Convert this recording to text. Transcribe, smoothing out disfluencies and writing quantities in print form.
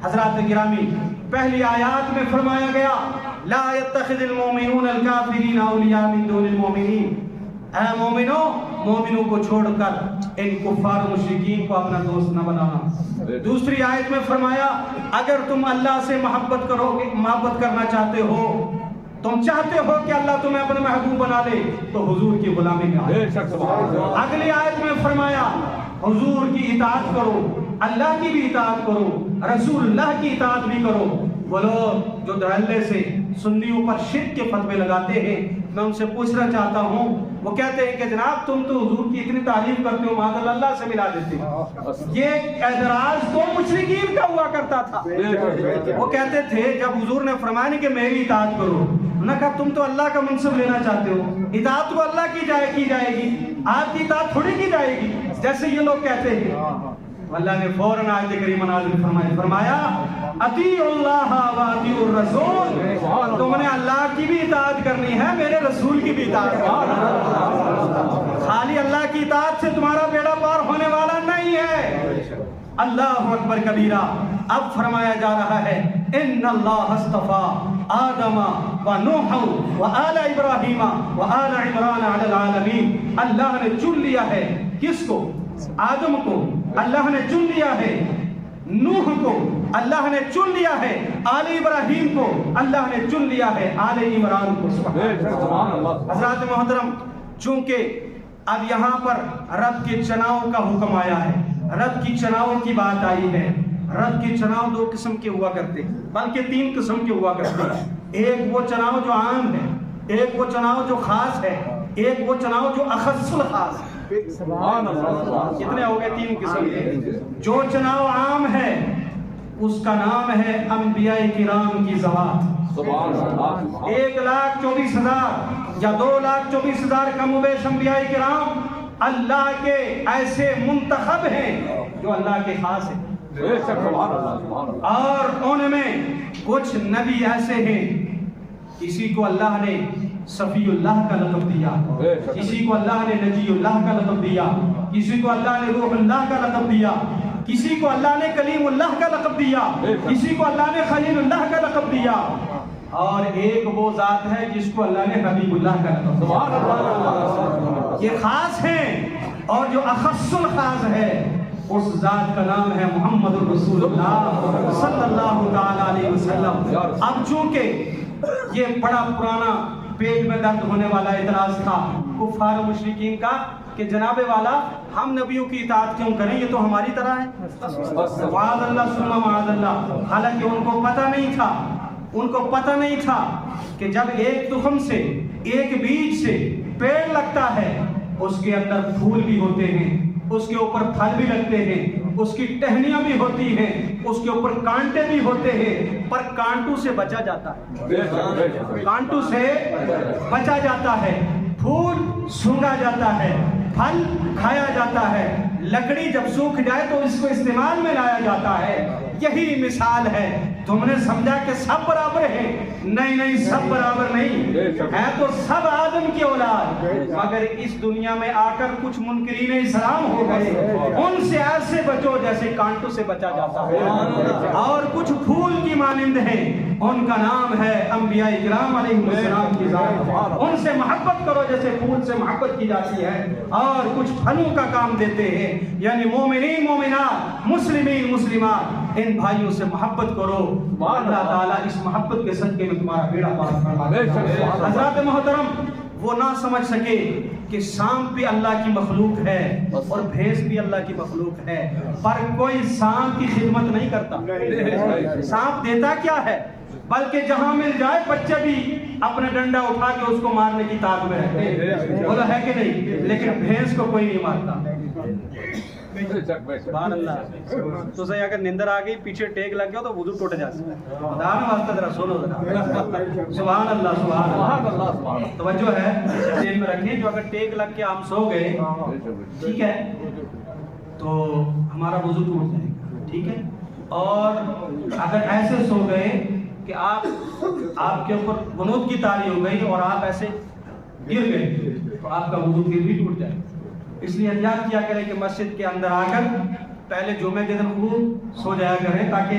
حضرات گرامی پہلی آیات میں فرمایا گیا لا يتخذ المؤمنون الكافرین اولیاء من دون المؤمنین، اے مومنوں مومنوں کو چھوڑ کر ان کفار و مشرکین کو اپنا دوست نہ بنانا۔ دوسری آیت میں فرمایا اگر تم اللہ سے محبت کرنا چاہتے ہو، تم چاہتے ہو کہ اللہ تمہیں اپنا محبوب بنا لے تو حضور کی غلامی میں آؤ۔ اگلی آیت میں فرمایا حضور کی اطاعت کرو، اللہ کی بھی اطاعت کرو، رسول اللہ کی اطاعت بھی کرو۔ وہ لوگ جو دھڑلے سے سنیوں پر شرک کے فتوے لگاتے ہیں، میں ان سے پوچھنا چاہتا ہوں، وہ کہتے ہیں کہ جناب تم تو حضور کی اتنی تعریف کرتے ہو معاذ اللہ سے ملا دیتے ہو۔ یہ اعتراض تو مشرکین کا ہوا کرتا تھا۔ وہ کہتے تھے جب حضور نے فرمایا کہ میری اطاعت کرو، انہوں نے کہا تم تو اللہ کا منصب لینا چاہتے ہو، اطاعت تو اللہ کی جائے گی، آپ کی اطاعت تھوڑی کی جائے گی، جیسے یہ لوگ کہتے ہیں۔ اللہ نے فوراً آیت کریمہ نازل فرمایا اطیعوا اللہ و اطیعوا الرسول، تم نے اللہ کی بھی اطاعت کرنی ہے، میرے رسول کی بھی اطاعت کرنی ہے۔ خالی اللہ کی اطاعت سے تمہارا بیڑا پار ہونے والا نہیں ہے۔ اللہ اکبر کبیرہ۔ اب فرمایا جا رہا ہے ان اللہ اصطفیٰ آدم و نوح و آل ابراہیم و آل عمران علی العالمین، اللہ نے چن لیا ہے کس کو؟ آدم کو اللہ نے چن لیا ہے، نوح کو اللہ نے چن لیا ہے، آل ابراہیم کو اللہ نے چن لیا ہے، آل عمران کو۔ حضرات محترم، چونکہ اب یہاں پر رب کے چناؤ کا حکم آیا ہے، رب کی چناؤ کی بات آئی ہے۔ رب کے چناؤ دو قسم کے ہوا کرتے ہیں، بلکہ تین قسم کے ہوا کرتے ہیں۔ ایک وہ چناؤ جو عام ہے، ایک وہ چناؤ جو خاص ہے، ایک وہ چناؤ جو اخص الخاص ہے۔ کتنے ہو گئے؟ تین قسم کے۔ جو چناؤ عام ہے اس کا نام ہے انبیاء کرام کی ذوات۔ 1,24,000 یا 2,24,000 کم و بیش انبیاء کرام اللہ کے ایسے منتخب ہیں جو اللہ کے خاص ہیں، اور ان میں کچھ نبی ایسے ہیں کسی کو اللہ نے صفی اللہ کا لقب دیا، کسی کو اللہ نے نجی اللہ کا لقب دیا، کسی کو اللہ نے روح اللہ کا لقب دیا، کسی کو اللہ نے کلیم اللہ کا لقب دیا، کسی کو اللہ نے خلیل اللہ کا لقب دیا، اور ایک وہ ذات ہے جس کو اللہ نے حبیب اللہ کا لقب دیا۔ یہ خاص ہیں، اور جو اخص الخاص ہے اس ذات کا نام ہے محمد الرسول اللہ صلی اللہ تعالی علیہ وسلم۔ اب چونکہ یہ بڑا پرانا پیٹ میں درد ہونے والا اعتراض تھا کفار و مشرکین کا کہ جناب والا ہم نبیوں کی اطاعت کیوں کریں، یہ تو ہماری طرح ہے، معاذ اللہ ثم معاذ اللہ۔ حالانکہ ان کو پتہ نہیں تھا کہ جب ایک تخم سے، ایک بیج سے پیڑ لگتا ہے، اس کے اندر پھول بھی ہوتے ہیں، اس کے اوپر پھل بھی لگتے ہیں، اس کی ٹہنیاں بھی ہوتی ہیں، اس کے اوپر کانٹے بھی ہوتے ہیں، پر کانٹوں سے بچا جاتا ہے، کانٹوں سے بچا جاتا ہے، پھول سونگا جاتا ہے، پھل کھایا جاتا ہے، لکڑی جب سوکھ جائے تو اس کو استعمال میں لایا جاتا ہے۔ یہی مثال ہے۔ تم نے سمجھا کہ سب برابر ہیں، نہیں سب برابر نہیں ہے، تو سب آدم کی اولاد، مگر اس دنیا میں آ کر کچھ منکرین اسلام ہو گئے، ان سے ایسے بچو جیسے کانٹوں سے بچا جاتا ہے، اور کچھ پھول کی مانند ہیں، ان کا نام ہے انبیاء کرام علیہ السلام کی ذات۔ ان سے محبت کرو جیسے پھول سے محبت کی جاتی ہے، اور کچھ پھلوں کا کام دیتے ہیں، یعنی مومنین مومنات، مسلمین مسلمات، ان بھائیوں سے محبت کرو، اللہ تعالیٰ اس محبت کے صدقے میں تمہارا بیڑا پار فرما دے گا۔ حضرات محترم، وہ نہ سمجھ سکے کہ سانپ بھی اللہ کی مخلوق ہے اور بھینس بھی اللہ کی مخلوق ہے، پر کوئی سانپ کی خدمت نہیں کرتا۔ سانپ دیتا کیا ہے؟ بلکہ جہاں مل جائے بچے بھی اپنا ڈنڈا اٹھا کے اس کو مارنے کی طاقت میں رہتے ہیں، بولا ہے کہ نہیں؟ لیکن بھینس کو کوئی نہیں مارتا۔ سبحان اللہ۔ تو صحیح اگر نیندر آ گئی، پیچھے ٹیک لگ گیا تو وضو ٹوٹ جاتا ہے۔ خدا نے واسطہ ذرا سنو ذرا، سبحان اللہ سبحان اللہ، توجہ ہے، ذہن میں رکھیں، جو اگر ٹیک لگ کے ہم سو گئے، ٹھیک ہے، تو ہمارا وضو ٹوٹ جائے گا، ٹھیک ہے، اور اگر ایسے سو گئے کہ آپ کے اوپر غنود کی طاری ہو گئی اور آپ ایسے گر گئے تو آپ کا وضو پھر بھی ٹوٹ جائے گا۔ اس لیے احتیاط کیا کریں کہ مسجد کے اندر آ کر پہلے جمعے کے دن خوب سو جایا کریں تاکہ